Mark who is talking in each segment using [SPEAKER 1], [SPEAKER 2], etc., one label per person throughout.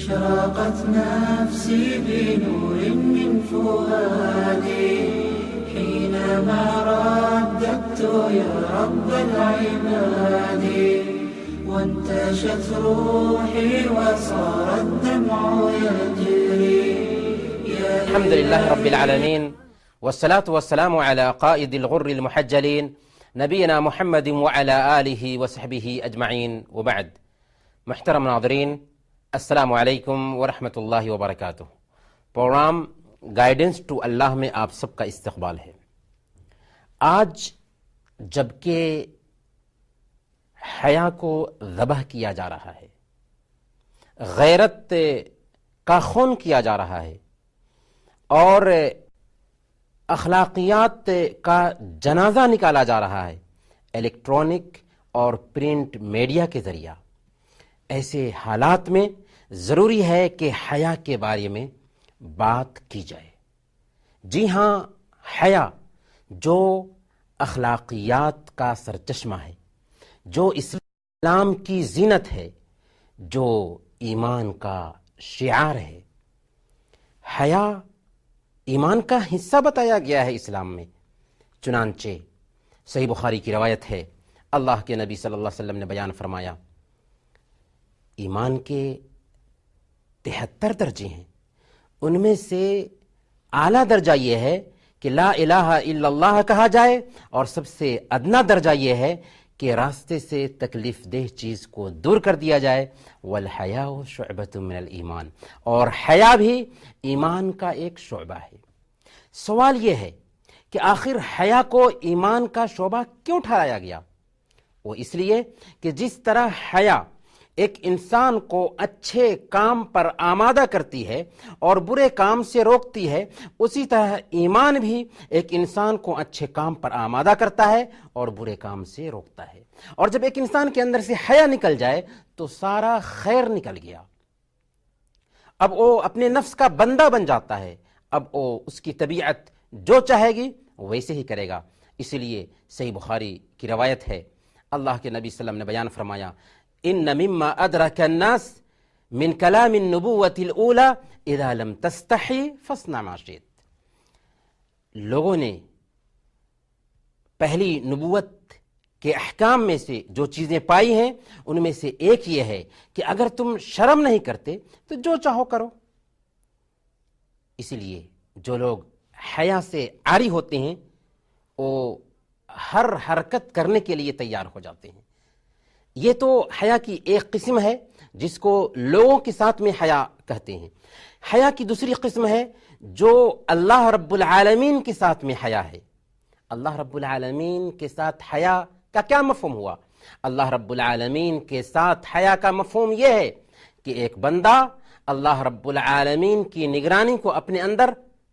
[SPEAKER 1] اشرقت نفسي بنور من فؤادي حينما رددت يا رب العباد وانتشت روحي وصار الدمع يجري.
[SPEAKER 2] الحمد لله رب العالمين والصلاة والسلام على قائد الغر المحجلين نبينا محمد وعلى آله وصحبه أجمعين وبعد. محترم ناظرین، السلام علیکم ورحمۃ اللہ وبرکاتہ۔ پروگرام گائیڈنس ٹو اللہ میں آپ سب کا استقبال ہے۔ آج جبکہ حیا کو ذبح کیا جا رہا ہے، غیرت کا خون کیا جا رہا ہے اور اخلاقیات کا جنازہ نکالا جا رہا ہے الیکٹرانک اور پرنٹ میڈیا کے ذریعہ، ایسے حالات میں ضروری ہے کہ حیا کے بارے میں بات کی جائے۔ جی ہاں، حیا جو اخلاقیات کا سرچشمہ ہے، جو اسلام کی زینت ہے، جو ایمان کا شعار ہے۔ حیا ایمان کا حصہ بتایا گیا ہے اسلام میں، چنانچہ صحیح بخاری کی روایت ہے، اللہ کے نبی صلی اللہ علیہ وسلم نے بیان فرمایا، ایمان کے 73 درجے ہیں، ان میں سے اعلیٰ درجہ یہ ہے کہ لا الہ الا اللہ کہا جائے، اور سب سے ادنا درجہ یہ ہے کہ راستے سے تکلیف دہ چیز کو دور کر دیا جائے، والحیاء شعبۃ من الایمان، اور حیا بھی ایمان کا ایک شعبہ ہے۔ سوال یہ ہے کہ آخر حیا کو ایمان کا شعبہ کیوں ٹھہرایا گیا؟ وہ اس لیے کہ جس طرح حیا ایک انسان کو اچھے کام پر آمادہ کرتی ہے اور برے کام سے روکتی ہے، اسی طرح ایمان بھی ایک انسان کو اچھے کام پر آمادہ کرتا ہے اور برے کام سے روکتا ہے۔ اور جب ایک انسان کے اندر سے حیا نکل جائے تو سارا خیر نکل گیا، اب وہ اپنے نفس کا بندہ بن جاتا ہے، اب وہ اس کی طبیعت جو چاہے گی ویسے ہی کرے گا۔ اسی لیے صحیح بخاری کی روایت ہے، اللہ کے نبی صلی اللہ علیہ وسلم نے بیان فرمایا، ان مما ادرک الناس من کلام النبوۃ الاولى اذا لم تستحی فاصنع ما شئت۔ لوگوں نے پہلی نبوت کے احکام میں سے جو چیزیں پائی ہیں ان میں سے ایک یہ ہے کہ اگر تم شرم نہیں کرتے تو جو چاہو کرو۔ اسی لیے جو لوگ حیا سے عاری ہوتے ہیں وہ ہر حرکت کرنے کے لیے تیار ہو جاتے ہیں۔ یہ تو حیا کی ایک قسم ہے جس کو لوگوں کے ساتھ میں حیا کہتے ہیں۔ حیا کی دوسری قسم ہے جو اللہ رب العالمین کے ساتھ میں حیا ہے۔ اللہ رب العالمین کے ساتھ حیا کا کیا مفہوم ہوا؟ اللہ رب العالمین کے ساتھ حیا کا مفہوم یہ ہے کہ ایک بندہ اللہ رب العالمین کی نگرانی کو اپنے اندر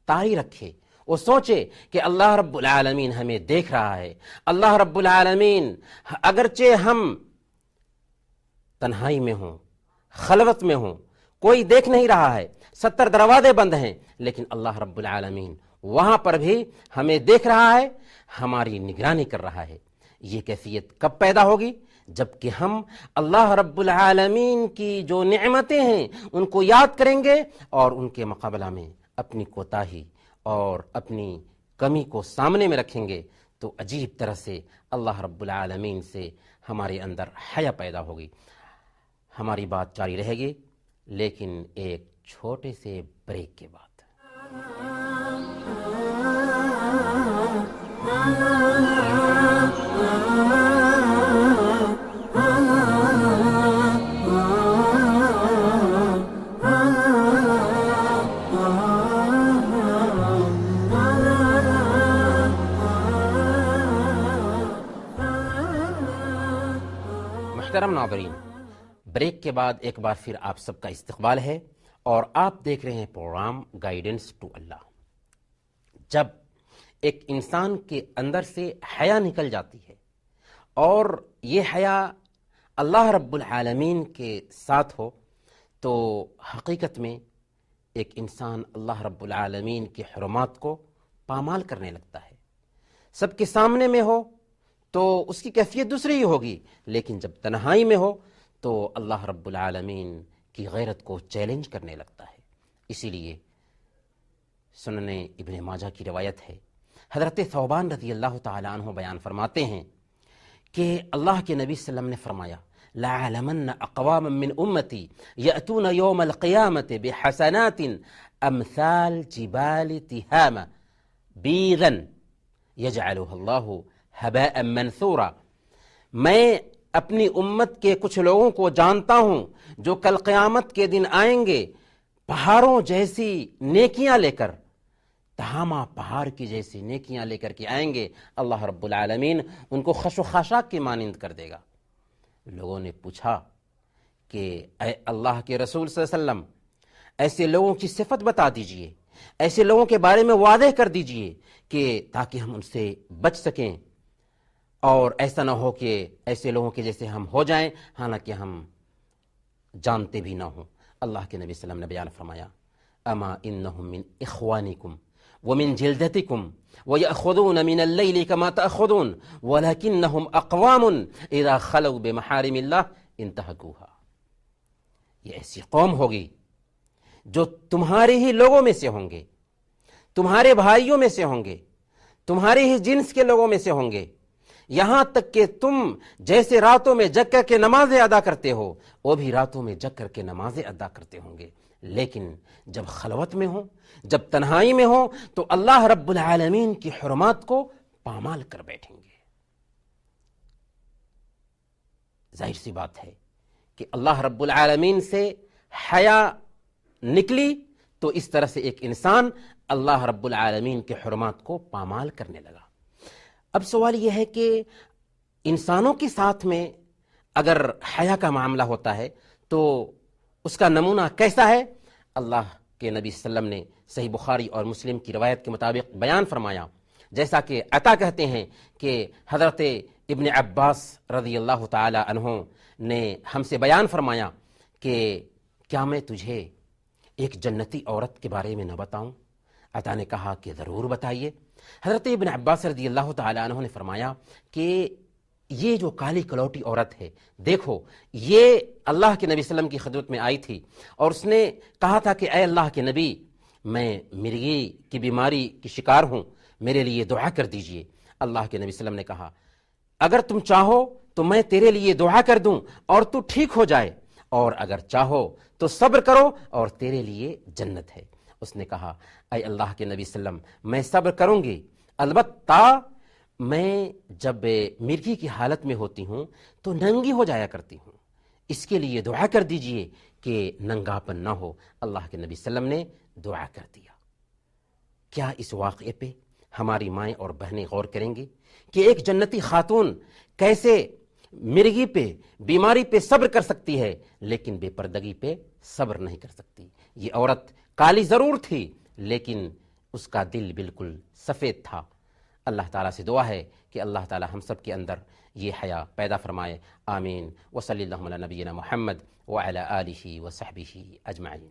[SPEAKER 2] طاری رکھے، وہ سوچے کہ اللہ رب العالمین ہمیں دیکھ رہا ہے، اللہ رب العالمین اگرچہ ہم تنہائی میں ہوں، خلوت میں ہوں، کوئی دیکھ نہیں رہا ہے، 70 دروازے بند ہیں، لیکن اللہ رب العالمین وہاں پر بھی ہمیں دیکھ رہا ہے، ہماری نگرانی کر رہا ہے۔ یہ کیفیت کب پیدا ہوگی؟ جبکہ ہم اللہ رب العالمین کی جو نعمتیں ہیں ان کو یاد کریں گے اور ان کے مقابلہ میں اپنی کوتاہی اور اپنی کمی کو سامنے میں رکھیں گے تو عجیب طرح سے اللہ رب العالمین سے ہمارے اندر حیا پیدا ہوگی۔ ہماری بات جاری رہے گی لیکن ایک چھوٹے سے بریک کے بعد۔ محترم ناظرین، بریک کے بعد ایک بار پھر آپ سب کا استقبال ہے اور آپ دیکھ رہے ہیں پروگرام گائیڈنس ٹو اللہ۔ جب ایک انسان کے اندر سے حیا نکل جاتی ہے اور یہ حیا اللہ رب العالمین کے ساتھ ہو تو حقیقت میں ایک انسان اللہ رب العالمین کی حرمات کو پامال کرنے لگتا ہے۔ سب کے سامنے میں ہو تو اس کی کیفیت دوسری ہی ہوگی، لیکن جب تنہائی میں ہو تو اللہ رب العالمین کی غیرت کو چیلنج کرنے لگتا ہے۔ اسی لیے سنن ابن ماجہ کی روایت ہے، حضرت ثوبان رضی اللہ تعالیٰ عنہ بیان فرماتے ہیں کہ اللہ کے نبی صلی اللہ علیہ وسلم نے فرمایا لَعَلَمَنَّ أَقْوَامًا مِّنْ أُمَّتِي يَأْتُونَ يَوْمَ الْقِيَامَةِ بِحَسَنَاتٍ أَمْثَالِ جِبَالِ تِهَامَ بِيضًا يَجْعَلُهَا اللَّهُ هَبَاءً مَنْثُورًا، میں اپنی امت کے کچھ لوگوں کو جانتا ہوں جو کل قیامت کے دن آئیں گے پہاڑوں جیسی نیکیاں لے کر، تہامہ پہاڑ کی جیسی نیکیاں لے کر کے آئیں گے، اللہ رب العالمین ان کو خش و خاشاک کی مانند کر دے گا۔ لوگوں نے پوچھا کہ اے اللہ کے رسول صلی اللہ علیہ وسلم، ایسے لوگوں کی صفت بتا دیجئے، ایسے لوگوں کے بارے میں واضح کر دیجئے کہ تاکہ ہم ان سے بچ سکیں اور ایسا نہ ہو کہ ایسے لوگوں کے جیسے ہم ہو جائیں حالانکہ ہم جانتے بھی نہ ہوں۔ اللہ کے نبی صلی اللہ علیہ وسلم نے بیان فرمایا اما انہم من اخوانکم ومن جلدتکم ویأخذون من اللیل کما تأخذون ولکنہم اقوام اذا خلوا بمحارم اللہ انتہکوها، یہ ایسی قوم ہوگی جو تمہارے ہی لوگوں میں سے ہوں گے، تمہارے بھائیوں میں سے ہوں گے، تمہارے ہی جنس کے لوگوں میں سے ہوں گے، یہاں تک کہ تم جیسے راتوں میں جگ کر کے نمازیں ادا کرتے ہو وہ بھی راتوں میں جگ کر کے نمازیں ادا کرتے ہوں گے، لیکن جب خلوت میں ہوں، جب تنہائی میں ہوں تو اللہ رب العالمین کی حرمات کو پامال کر بیٹھیں گے۔ ظاہر سی بات ہے کہ اللہ رب العالمین سے حیا نکلی تو اس طرح سے ایک انسان اللہ رب العالمین کے حرمات کو پامال کرنے لگا۔ اب سوال یہ ہے کہ انسانوں کے ساتھ میں اگر حیا کا معاملہ ہوتا ہے تو اس کا نمونہ کیسا ہے؟ اللہ کے نبی صلی اللہ علیہ وسلم نے صحیح بخاری اور مسلم کی روایت کے مطابق بیان فرمایا، جیسا کہ عطا کہتے ہیں کہ حضرت ابن عباس رضی اللہ تعالی عنہ نے ہم سے بیان فرمایا کہ کیا میں تجھے ایک جنتی عورت کے بارے میں نہ بتاؤں؟ عطا نے کہا کہ ضرور بتائیے۔ حضرت ابن عباس رضی اللہ تعالی عنہ نے فرمایا کہ یہ جو کالی کلوٹی عورت ہے، دیکھو یہ اللہ کے نبی صلی اللہ علیہ وسلم کی خدمت میں آئی تھی اور اس نے کہا تھا کہ اے اللہ کے نبی، میں مرگی کی بیماری کی شکار ہوں، میرے لیے دعا کر دیجئے۔ اللہ کے نبی صلی اللہ علیہ وسلم نے کہا اگر تم چاہو تو میں تیرے لیے دعا کر دوں اور تو ٹھیک ہو جائے، اور اگر چاہو تو صبر کرو اور تیرے لیے جنت ہے۔ اس نے کہا اے اللہ کے نبی صلی اللہ علیہ وسلم، میں صبر کروں گی، البتہ میں جب مرگی کی حالت میں ہوتی ہوں تو ننگی ہو جایا کرتی ہوں، اس کے لیے دعا کر دیجئے کہ ننگاپن نہ ہو۔ اللہ کے نبی صلی اللہ علیہ وسلم نے دعا کر دیا۔ کیا اس واقعے پہ ہماری مائیں اور بہنیں غور کریں گی کہ ایک جنتی خاتون کیسے مرگی پہ، بیماری پہ صبر کر سکتی ہے لیکن بے پردگی پہ صبر نہیں کر سکتی؟ یہ عورت کالی ضرور تھی لیکن اس کا دل بالکل سفید تھا۔ اللہ تعالیٰ سے دعا ہے کہ اللہ تعالیٰ ہم سب کے اندر یہ حیا پیدا فرمائے، آمین۔ وصلی اللہ علی نبینا محمد وعلی آلہ وصحبہ اجمعین۔